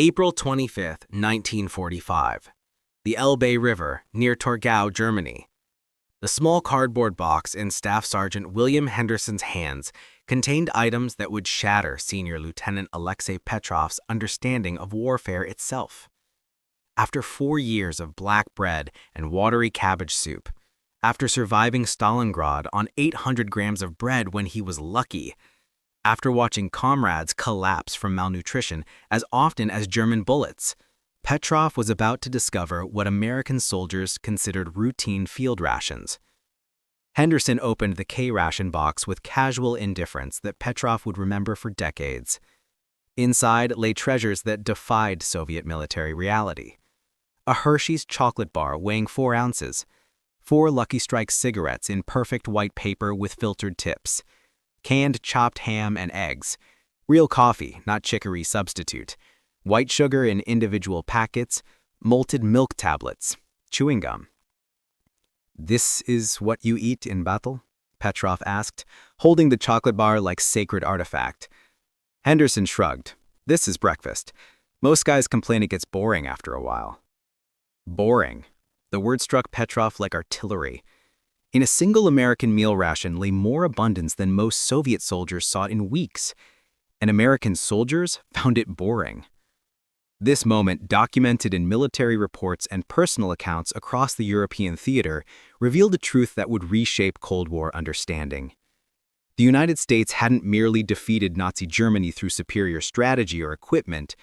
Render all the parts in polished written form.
April 25, 1945. The Elbe River, near Torgau, Germany. The small cardboard box in Staff Sergeant William Henderson's hands contained items that would shatter Senior Lieutenant Alexei Petrov's understanding of warfare itself. After 4 years of black bread and watery cabbage soup, after surviving Stalingrad on 800 grams of bread when he was lucky, after watching comrades collapse from malnutrition as often as German bullets, Petrov was about to discover what American soldiers considered routine field rations. Henderson opened the K-ration box with casual indifference that Petrov would remember for decades. Inside lay treasures that defied Soviet military reality. A Hershey's chocolate bar weighing 4 ounces, 4 Lucky Strike cigarettes in perfect white paper with filtered tips, canned chopped ham and eggs, real coffee, not chicory substitute, white sugar in individual packets, malted milk tablets, chewing gum. "This is what you eat in battle?" Petrov asked, holding the chocolate bar like sacred artifact. Henderson shrugged. "This is breakfast. Most guys complain it gets boring after a while." Boring. The word struck Petrov like artillery. In a single American meal ration lay more abundance than most Soviet soldiers saw in weeks, and American soldiers found it boring. This moment, documented in military reports and personal accounts across the European theater, revealed a truth that would reshape Cold War understanding. The United States hadn't merely defeated Nazi Germany through superior strategy or equipment.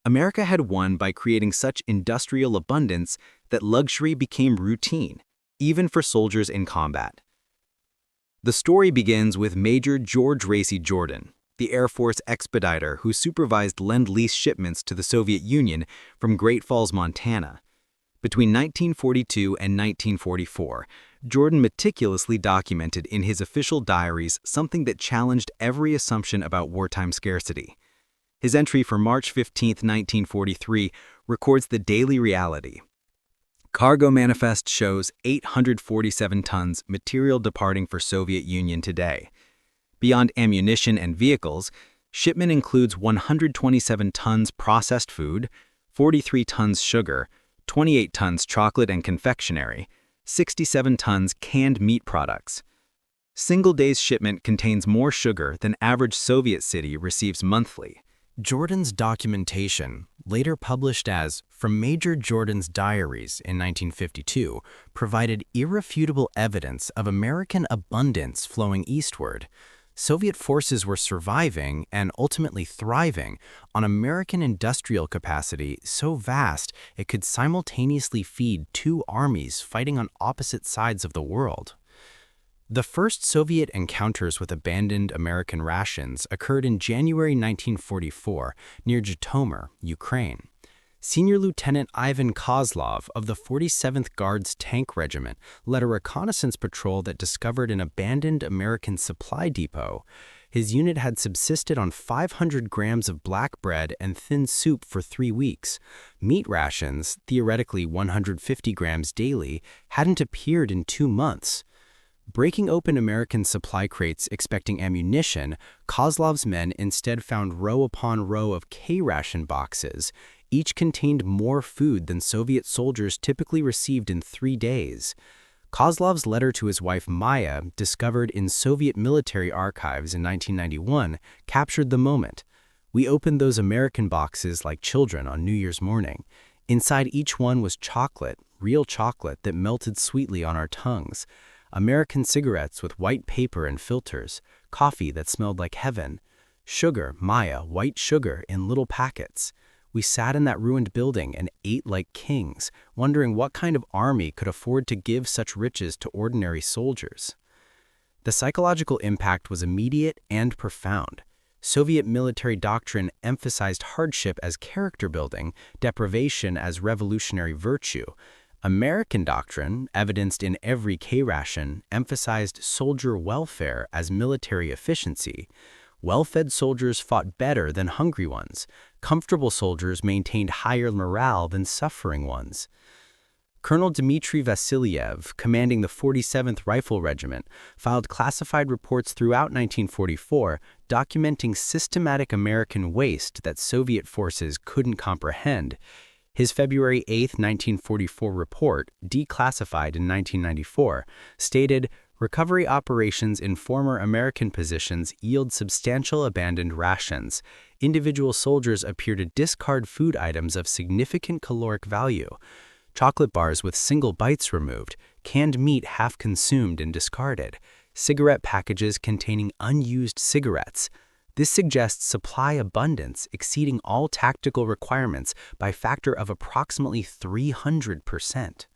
America had won by creating such industrial abundance that luxury became routine, even for soldiers in combat. The story begins with Major George Racy Jordan, the Air Force expediter who supervised Lend-Lease shipments to the Soviet Union from Great Falls, Montana. Between 1942 and 1944, Jordan meticulously documented in his official diaries something that challenged every assumption about wartime scarcity. His entry for March 15, 1943, records the daily reality. Cargo manifest shows 847 tons material departing for Soviet Union today. Beyond ammunition and vehicles, shipment includes 127 tons processed food, 43 tons sugar, 28 tons chocolate and confectionery, 67 tons canned meat products. Single day's shipment contains more sugar than average Soviet city receives monthly. Jordan's documentation, later published as From Major Jordan's Diaries in 1952, provided irrefutable evidence of American abundance flowing eastward. Soviet forces were surviving and ultimately thriving on American industrial capacity so vast it could simultaneously feed 2 armies fighting on opposite sides of the world. The first Soviet encounters with abandoned American rations occurred in January 1944 near Zhytomyr, Ukraine. Senior Lieutenant Ivan Kozlov of the 47th Guards Tank Regiment led a reconnaissance patrol that discovered an abandoned American supply depot. His unit had subsisted on 500 grams of black bread and thin soup for 3 weeks. Meat rations, theoretically 150 grams daily, hadn't appeared in 2 months. Breaking open American supply crates expecting ammunition, Kozlov's men instead found row upon row of K-ration boxes. Each contained more food than Soviet soldiers typically received in 3 days. Kozlov's letter to his wife Maya, discovered in Soviet military archives in 1991, captured the moment. "We opened those American boxes like children on New Year's morning. Inside each one was chocolate, real chocolate that melted sweetly on our tongues. American cigarettes with white paper and filters, coffee that smelled like heaven, sugar, Maya, white sugar in little packets. We sat in that ruined building and ate like kings, wondering what kind of army could afford to give such riches to ordinary soldiers." The psychological impact was immediate and profound. Soviet military doctrine emphasized hardship as character building, deprivation as revolutionary virtue. American doctrine, evidenced in every K-ration, emphasized soldier welfare as military efficiency. Well-fed soldiers fought better than hungry ones. Comfortable soldiers maintained higher morale than suffering ones. Colonel Dmitry Vasilyev, commanding the 47th Rifle Regiment, filed classified reports throughout 1944 documenting systematic American waste that Soviet forces couldn't comprehend. His February 8, 1944 report, declassified in 1994, stated, "Recovery operations in former American positions yield substantial abandoned rations. Individual soldiers appear to discard food items of significant caloric value. Chocolate bars with single bites removed, canned meat half consumed and discarded, cigarette packages containing unused cigarettes. This suggests supply abundance exceeding all tactical requirements by a factor of approximately 300%.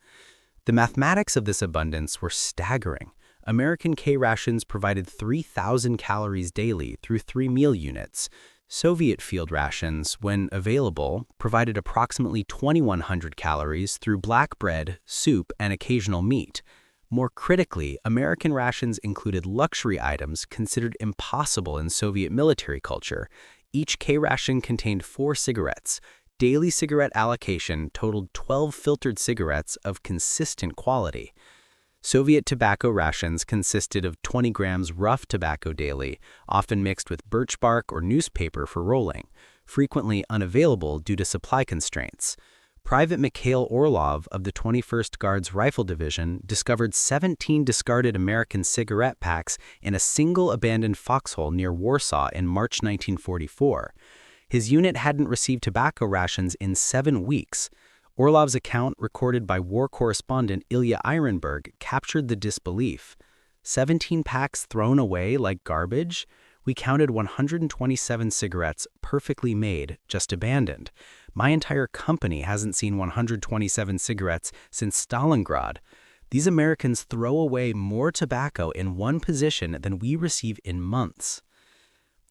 The mathematics of this abundance were staggering. American K rations provided 3,000 calories daily through 3 meal units. Soviet field rations, when available, provided approximately 2,100 calories through black bread, soup, and occasional meat. More critically, American rations included luxury items considered impossible in Soviet military culture. Each K ration contained 4 cigarettes. Daily cigarette allocation totaled 12 filtered cigarettes of consistent quality. Soviet tobacco rations consisted of 20 grams rough tobacco daily, often mixed with birch bark or newspaper for rolling, frequently unavailable due to supply constraints. Private Mikhail Orlov of the 21st Guards Rifle Division discovered 17 discarded American cigarette packs in a single abandoned foxhole near Warsaw in March 1944. His unit hadn't received tobacco rations in 7 weeks. Orlov's account, recorded by war correspondent Ilya Ehrenberg, captured the disbelief. 17 packs thrown away like garbage? We counted 127 cigarettes perfectly made, just abandoned. My entire company hasn't seen 127 cigarettes since Stalingrad. These Americans throw away more tobacco in one position than we receive in months.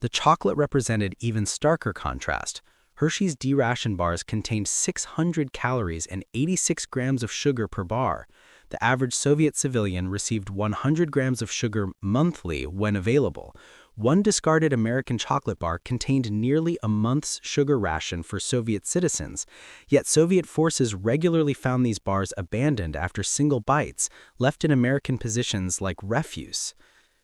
The chocolate represented even starker contrast. Hershey's D-ration bars contained 600 calories and 86 grams of sugar per bar. The average Soviet civilian received 100 grams of sugar monthly when available. One discarded American chocolate bar contained nearly a month's sugar ration for Soviet citizens, yet Soviet forces regularly found these bars abandoned after single bites, left in American positions like refuse.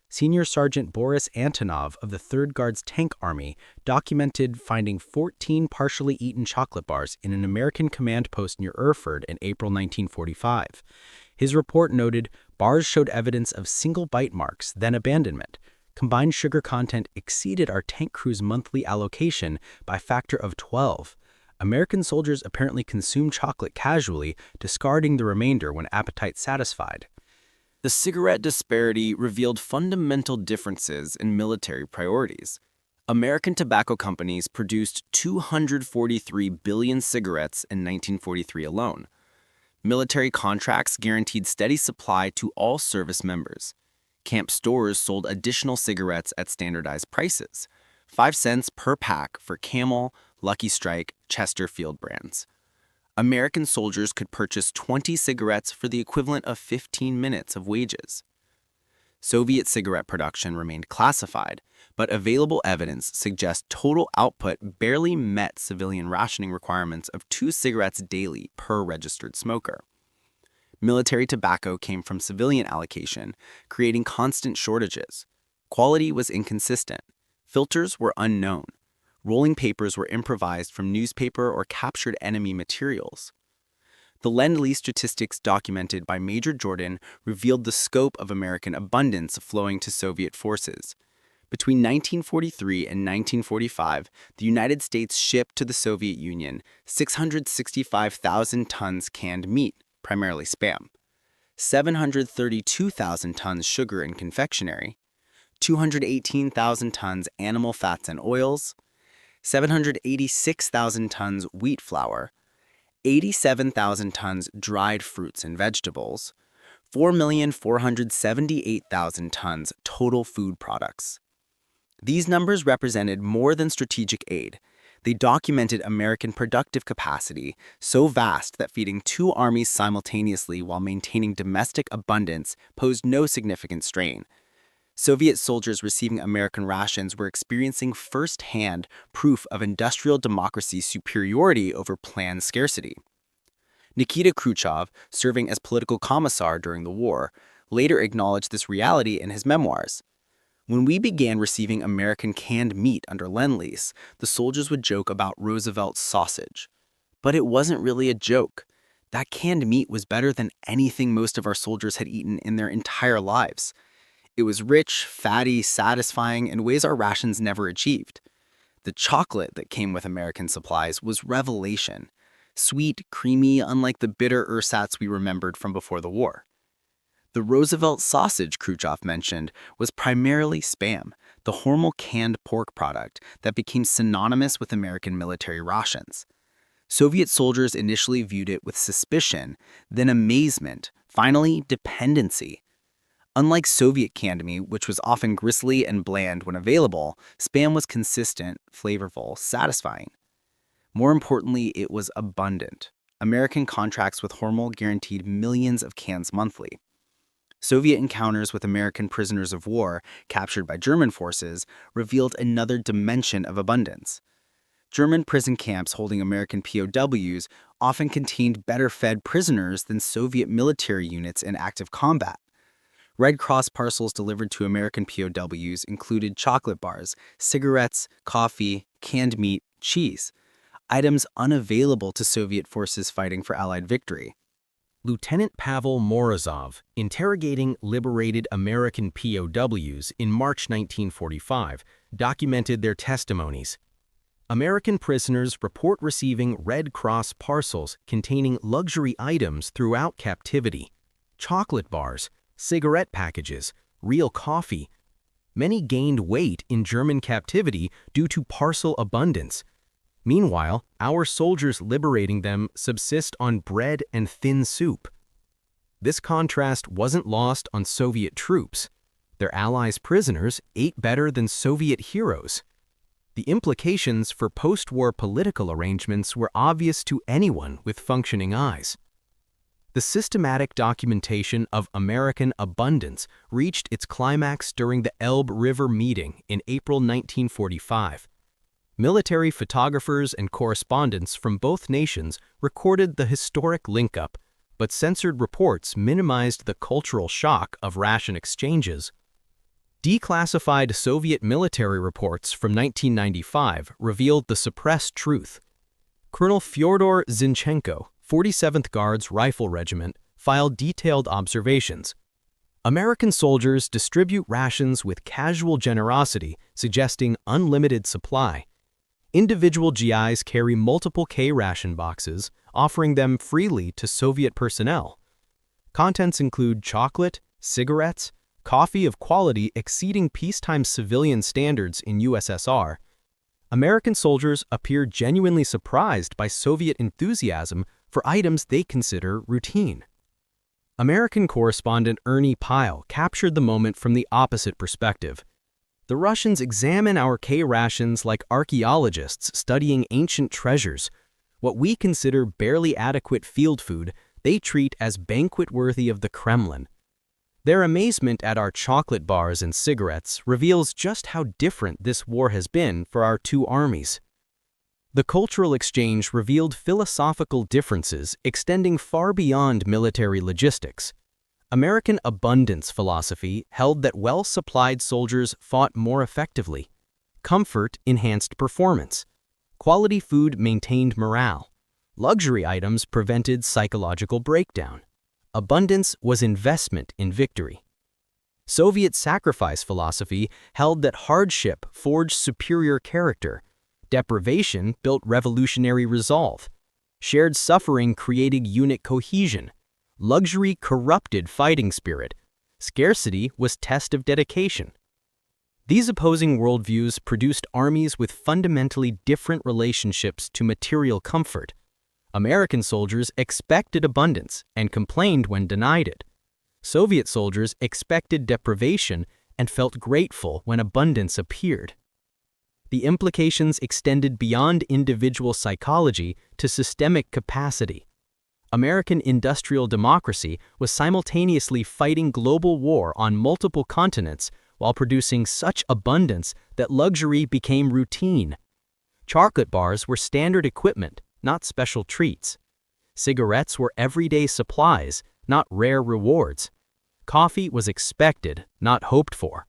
Senior Sergeant Boris Antonov of the 3rd Guards Tank Army documented finding 14 partially eaten chocolate bars in an American command post near Erfurt in April 1945. His report noted bars showed evidence of single bite marks, then abandonment. Combined sugar content exceeded our tank crew's monthly allocation by a factor of 12. American soldiers apparently consumed chocolate casually, discarding the remainder when appetite satisfied. The cigarette disparity revealed fundamental differences in military priorities. American tobacco companies produced 243 billion cigarettes in 1943 alone. Military contracts guaranteed steady supply to all service members. Camp stores sold additional cigarettes at standardized prices, 5 cents per pack for Camel, Lucky Strike, Chesterfield brands. American soldiers could purchase 20 cigarettes for the equivalent of 15 minutes of wages. Soviet cigarette production remained classified, but available evidence suggests total output barely met civilian rationing requirements of 2 cigarettes daily per registered smoker. Military tobacco came from civilian allocation, creating constant shortages. Quality was inconsistent. Filters were unknown. Rolling papers were improvised from newspaper or captured enemy materials. The Lend-Lease statistics documented by Major Jordan revealed the scope of American abundance flowing to Soviet forces. Between 1943 and 1945, the United States shipped to the Soviet Union 665,000 tons canned meat, primarily Spam, 732,000 tons sugar and confectionery, 218,000 tons animal fats and oils, 786,000 tons wheat flour, 87,000 tons dried fruits and vegetables, 4,478,000 tons total food products. These numbers represented more than strategic aid. They documented American productive capacity so vast that feeding 2 armies simultaneously while maintaining domestic abundance posed no significant strain. Soviet soldiers receiving American rations were experiencing first-hand proof of industrial democracy's superiority over planned scarcity. Nikita Khrushchev, serving as political commissar during the war, later acknowledged this reality in his memoirs. When we began receiving American canned meat under Lend-Lease, the soldiers would joke about Roosevelt's sausage. But it wasn't really a joke. That canned meat was better than anything most of our soldiers had eaten in their entire lives. It was rich, fatty, satisfying in ways our rations never achieved. The chocolate that came with American supplies was revelation. Sweet, creamy, unlike the bitter ersatz we remembered from before the war. The Roosevelt sausage Khrushchev mentioned was primarily Spam, the Hormel canned pork product that became synonymous with American military rations. Soviet soldiers initially viewed it with suspicion, then amazement, finally dependency. Unlike Soviet canned meat, which was often gristly and bland when available, Spam was consistent, flavorful, satisfying. More importantly, it was abundant. American contracts with Hormel guaranteed millions of cans monthly. Soviet encounters with American prisoners of war captured by German forces revealed another dimension of abundance. German prison camps holding American POWs often contained better-fed prisoners than Soviet military units in active combat. Red Cross parcels delivered to American POWs included chocolate bars, cigarettes, coffee, canned meat, cheese, items unavailable to Soviet forces fighting for Allied victory. Lieutenant Pavel Morozov, interrogating liberated American POWs in March 1945, documented their testimonies. American prisoners report receiving Red Cross parcels containing luxury items throughout captivity: chocolate bars, cigarette packages, real coffee. Many gained weight in German captivity due to parcel abundance. Meanwhile, our soldiers liberating them subsist on bread and thin soup. This contrast wasn't lost on Soviet troops. Their allies' prisoners ate better than Soviet heroes. The implications for post-war political arrangements were obvious to anyone with functioning eyes. The systematic documentation of American abundance reached its climax during the Elbe River meeting in April 1945. Military photographers and correspondents from both nations recorded the historic link-up, but censored reports minimized the cultural shock of ration exchanges. Declassified Soviet military reports from 1995 revealed the suppressed truth. Colonel Fyodor Zinchenko, 47th Guards Rifle Regiment, filed detailed observations. American soldiers distribute rations with casual generosity, suggesting unlimited supply. Individual GIs carry multiple K-ration boxes, offering them freely to Soviet personnel. Contents include chocolate, cigarettes, coffee of quality exceeding peacetime civilian standards in USSR. American soldiers appear genuinely surprised by Soviet enthusiasm for items they consider routine. American correspondent Ernie Pyle captured the moment from the opposite perspective. The Russians examine our K-rations like archaeologists studying ancient treasures. What we consider barely adequate field food, they treat as banquet-worthy of the Kremlin. Their amazement at our chocolate bars and cigarettes reveals just how different this war has been for our two armies. The cultural exchange revealed philosophical differences extending far beyond military logistics. American abundance philosophy held that well-supplied soldiers fought more effectively. Comfort enhanced performance. Quality food maintained morale. Luxury items prevented psychological breakdown. Abundance was investment in victory. Soviet sacrifice philosophy held that hardship forged superior character. Deprivation built revolutionary resolve. Shared suffering created unit cohesion. Luxury corrupted fighting spirit. Scarcity was test of dedication. These opposing worldviews produced armies with fundamentally different relationships to material comfort. American soldiers expected abundance and complained when denied it. Soviet soldiers expected deprivation and felt grateful when abundance appeared. The implications extended beyond individual psychology to systemic capacity. American industrial democracy was simultaneously fighting global war on multiple continents while producing such abundance that luxury became routine. Chocolate bars were standard equipment, not special treats. Cigarettes were everyday supplies, not rare rewards. Coffee was expected, not hoped for.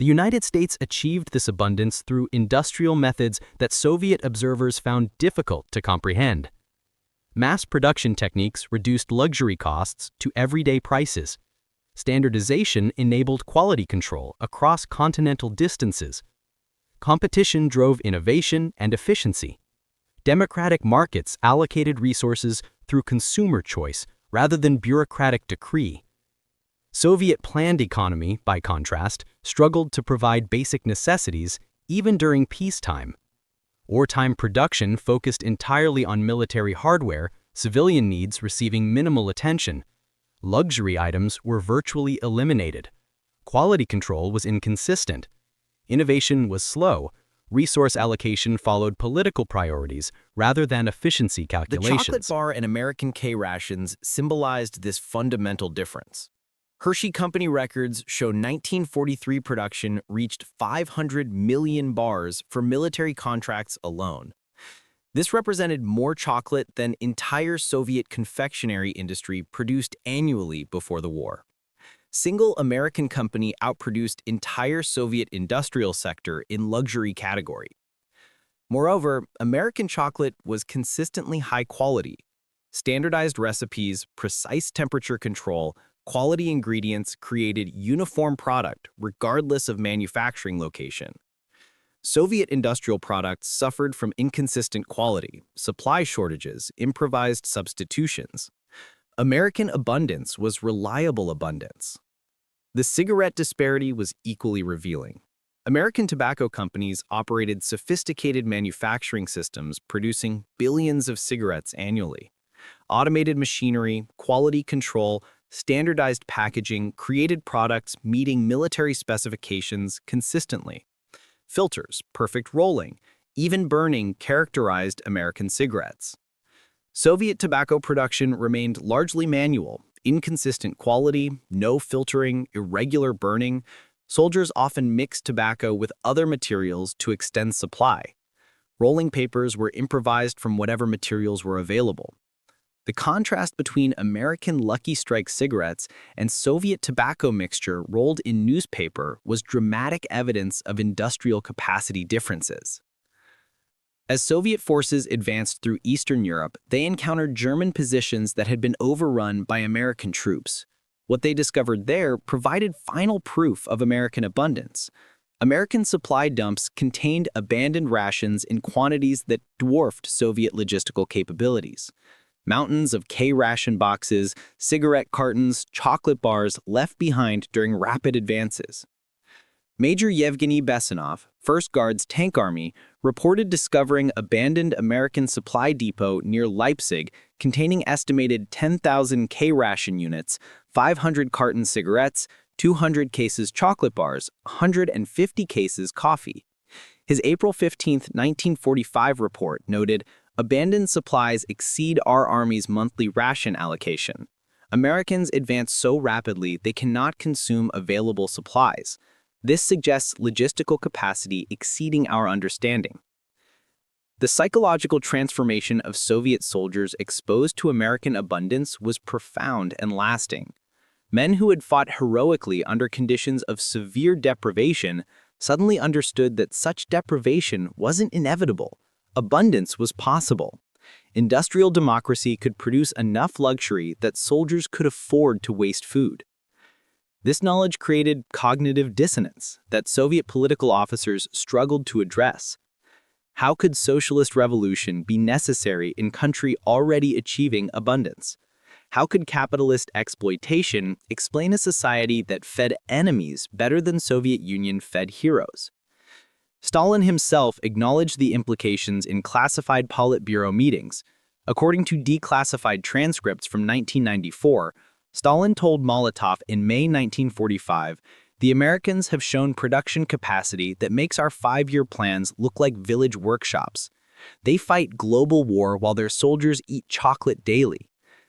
The United States achieved this abundance through industrial methods that Soviet observers found difficult to comprehend. Mass production techniques reduced luxury costs to everyday prices. Standardization enabled quality control across continental distances. Competition drove innovation and efficiency. Democratic markets allocated resources through consumer choice rather than bureaucratic decree. Soviet planned economy, by contrast, struggled to provide basic necessities even during peacetime. Wartime production focused entirely on military hardware, civilian needs receiving minimal attention. Luxury items were virtually eliminated. Quality control was inconsistent. Innovation was slow. Resource allocation followed political priorities rather than efficiency calculations. The chocolate bar and American K rations symbolized this fundamental difference. Hershey Company records show 1943 production reached 500 million bars for military contracts alone. This represented more chocolate than entire Soviet confectionery industry produced annually before the war. Single American company outproduced entire Soviet industrial sector in luxury category. Moreover, American chocolate was consistently high quality. Standardized recipes, precise temperature control, quality ingredients created uniform product regardless of manufacturing location. Soviet industrial products suffered from inconsistent quality, supply shortages, improvised substitutions. American abundance was reliable abundance. The cigarette disparity was equally revealing. American tobacco companies operated sophisticated manufacturing systems producing billions of cigarettes annually. Automated machinery, quality control, standardized packaging created products meeting military specifications consistently. Filters, perfect rolling, even burning characterized American cigarettes. Soviet tobacco production remained largely manual, inconsistent quality, no filtering, irregular burning. Soldiers often mixed tobacco with other materials to extend supply. Rolling papers were improvised from whatever materials were available. The contrast between American Lucky Strike cigarettes and Soviet tobacco mixture rolled in newspaper was dramatic evidence of industrial capacity differences. As Soviet forces advanced through Eastern Europe, they encountered German positions that had been overrun by American troops. What they discovered there provided final proof of American abundance. American supply dumps contained abandoned rations in quantities that dwarfed Soviet logistical capabilities. Mountains of K-ration boxes, cigarette cartons, chocolate bars left behind during rapid advances. Major Yevgeny Besanov, 1st Guards Tank Army, reported discovering abandoned American supply depot near Leipzig containing estimated 10,000 K-ration units, 500 carton cigarettes, 200 cases chocolate bars, 150 cases coffee. His April 15, 1945 report noted, "Abandoned supplies exceed our Army's monthly ration allocation. Americans advance so rapidly they cannot consume available supplies. This suggests logistical capacity exceeding our understanding." The psychological transformation of Soviet soldiers exposed to American abundance was profound and lasting. Men who had fought heroically under conditions of severe deprivation suddenly understood that such deprivation wasn't inevitable. Abundance was possible. Industrial democracy could produce enough luxury that soldiers could afford to waste food. This knowledge created cognitive dissonance that Soviet political officers struggled to address. How could socialist revolution be necessary in a country already achieving abundance? How could capitalist exploitation explain a society that fed enemies better than Soviet Union fed heroes? Stalin himself acknowledged the implications in classified Politburo meetings. According to declassified transcripts from 1994, Stalin told Molotov in May 1945, "The Americans have shown production capacity that makes our 5-year plans look like village workshops. They fight global war while their soldiers eat chocolate daily.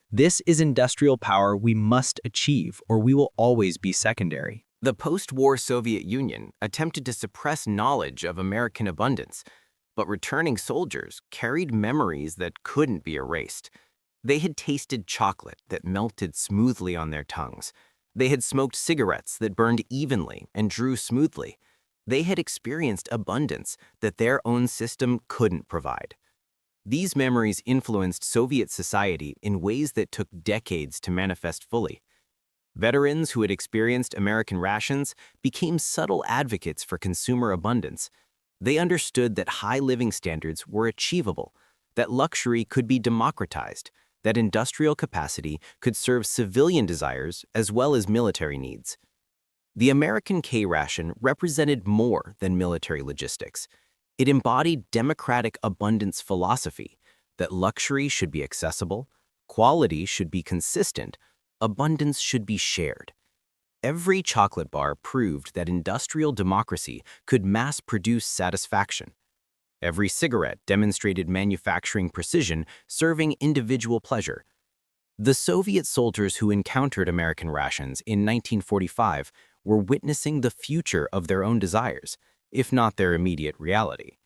This is industrial power we must achieve, or we will always be secondary." The post-war Soviet Union attempted to suppress knowledge of American abundance, but returning soldiers carried memories that couldn't be erased. They had tasted chocolate that melted smoothly on their tongues. They had smoked cigarettes that burned evenly and drew smoothly. They had experienced abundance that their own system couldn't provide. These memories influenced Soviet society in ways that took decades to manifest fully. Veterans who had experienced American rations became subtle advocates for consumer abundance. They understood that high living standards were achievable, that luxury could be democratized, that industrial capacity could serve civilian desires as well as military needs. The American K ration represented more than military logistics. It embodied democratic abundance philosophy that luxury should be accessible, quality should be consistent, abundance should be shared. Every chocolate bar proved that industrial democracy could mass-produce satisfaction. Every cigarette demonstrated manufacturing precision, serving individual pleasure. The Soviet soldiers who encountered American rations in 1945 were witnessing the future of their own desires, if not their immediate reality.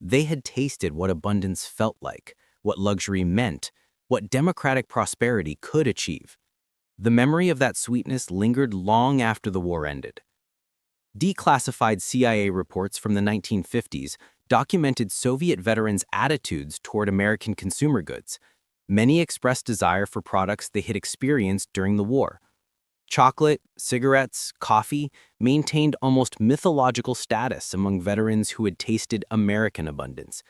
They had tasted what abundance felt like, what luxury meant, what democratic prosperity could achieve. The memory of that sweetness lingered long after the war ended. Declassified CIA reports from the 1950s documented Soviet veterans' attitudes toward American consumer goods. Many expressed desire for products they had experienced during the war. Chocolate, cigarettes, coffee maintained almost mythological status among veterans who had tasted American abundance.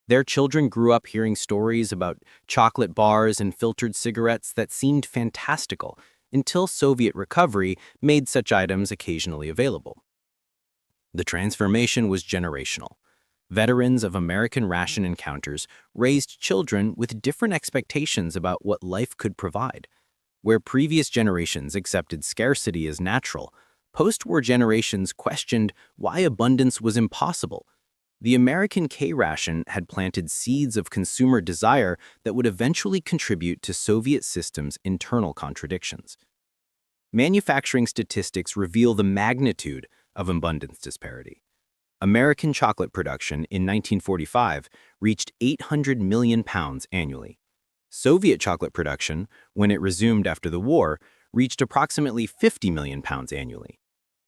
Their children grew up hearing stories about chocolate bars and filtered cigarettes that seemed fantastical until Soviet recovery made such items occasionally available. The transformation was generational. Veterans of American ration encounters raised children with different expectations about what life could provide. Where previous generations accepted scarcity as natural, post-war generations questioned why abundance was impossible. The American K ration had planted seeds of consumer desire that would eventually contribute to Soviet systems' internal contradictions. Manufacturing statistics reveal the magnitude of abundance disparity. American chocolate production in 1945 reached 800 million pounds annually. Soviet chocolate production, when it resumed after the war, reached approximately 50 million pounds annually.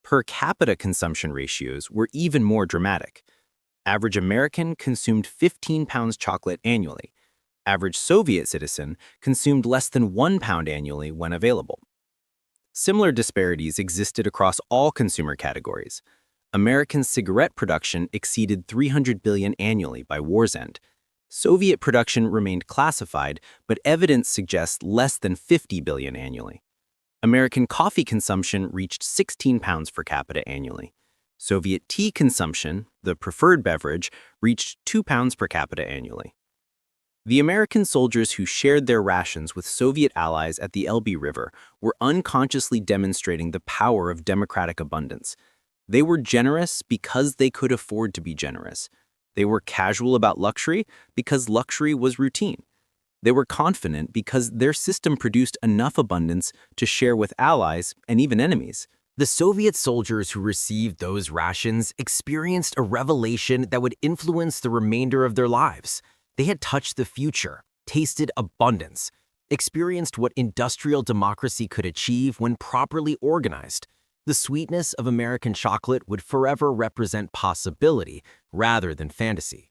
Per capita consumption ratios were even more dramatic. Average American consumed 15 pounds chocolate annually. Average Soviet citizen consumed less than 1 pound annually when available. Similar disparities existed across all consumer categories. American cigarette production exceeded 300 billion annually by war's end. Soviet production remained classified, but evidence suggests less than 50 billion annually. American coffee consumption reached 16 pounds per capita annually. Soviet tea consumption, the preferred beverage, reached 2 pounds per capita annually. The American soldiers who shared their rations with Soviet allies at the Elbe River were unconsciously demonstrating the power of democratic abundance. They were generous because they could afford to be generous. They were casual about luxury because luxury was routine. They were confident because their system produced enough abundance to share with allies and even enemies. The Soviet soldiers who received those rations experienced a revelation that would influence the remainder of their lives. They had touched the future, tasted abundance, experienced what industrial democracy could achieve when properly organized. The sweetness of American chocolate would forever represent possibility rather than fantasy.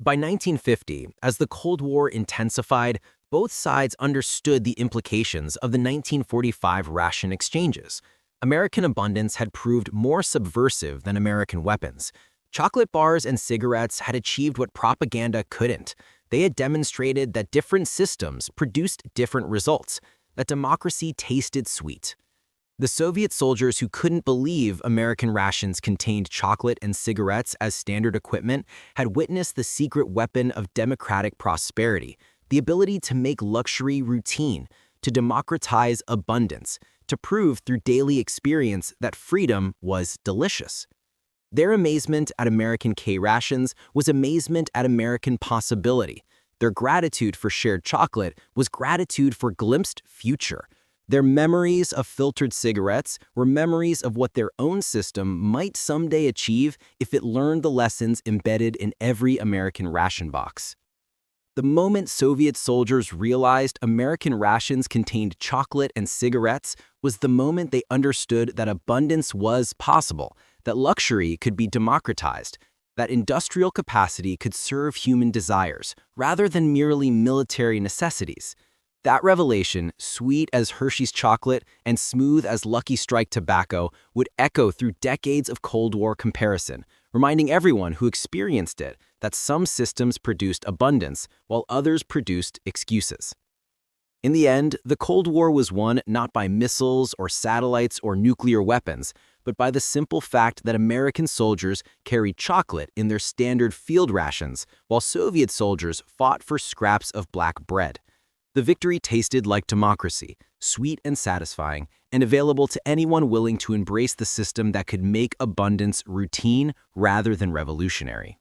By 1950, as the Cold War intensified, both sides understood the implications of the 1945 ration exchanges. American abundance had proved more subversive than American weapons. Chocolate bars and cigarettes had achieved what propaganda couldn't. They had demonstrated that different systems produced different results, that democracy tasted sweet. The Soviet soldiers who couldn't believe American rations contained chocolate and cigarettes as standard equipment had witnessed the secret weapon of democratic prosperity, the ability to make luxury routine, to democratize abundance, to prove through daily experience that freedom was delicious. Their amazement at American K rations was amazement at American possibility. Their gratitude for shared chocolate was gratitude for glimpsed future. Their memories of filtered cigarettes were memories of what their own system might someday achieve if it learned the lessons embedded in every American ration box. The moment Soviet soldiers realized American rations contained chocolate and cigarettes was the moment they understood that abundance was possible, that luxury could be democratized, that industrial capacity could serve human desires rather than merely military necessities. That revelation, sweet as Hershey's chocolate and smooth as Lucky Strike tobacco, would echo through decades of Cold War comparison, reminding everyone who experienced it that some systems produced abundance while others produced excuses. In the end, the Cold War was won not by missiles or satellites or nuclear weapons, but by the simple fact that American soldiers carried chocolate in their standard field rations, while Soviet soldiers fought for scraps of black bread. The victory tasted like democracy, sweet and satisfying, and available to anyone willing to embrace the system that could make abundance routine rather than revolutionary.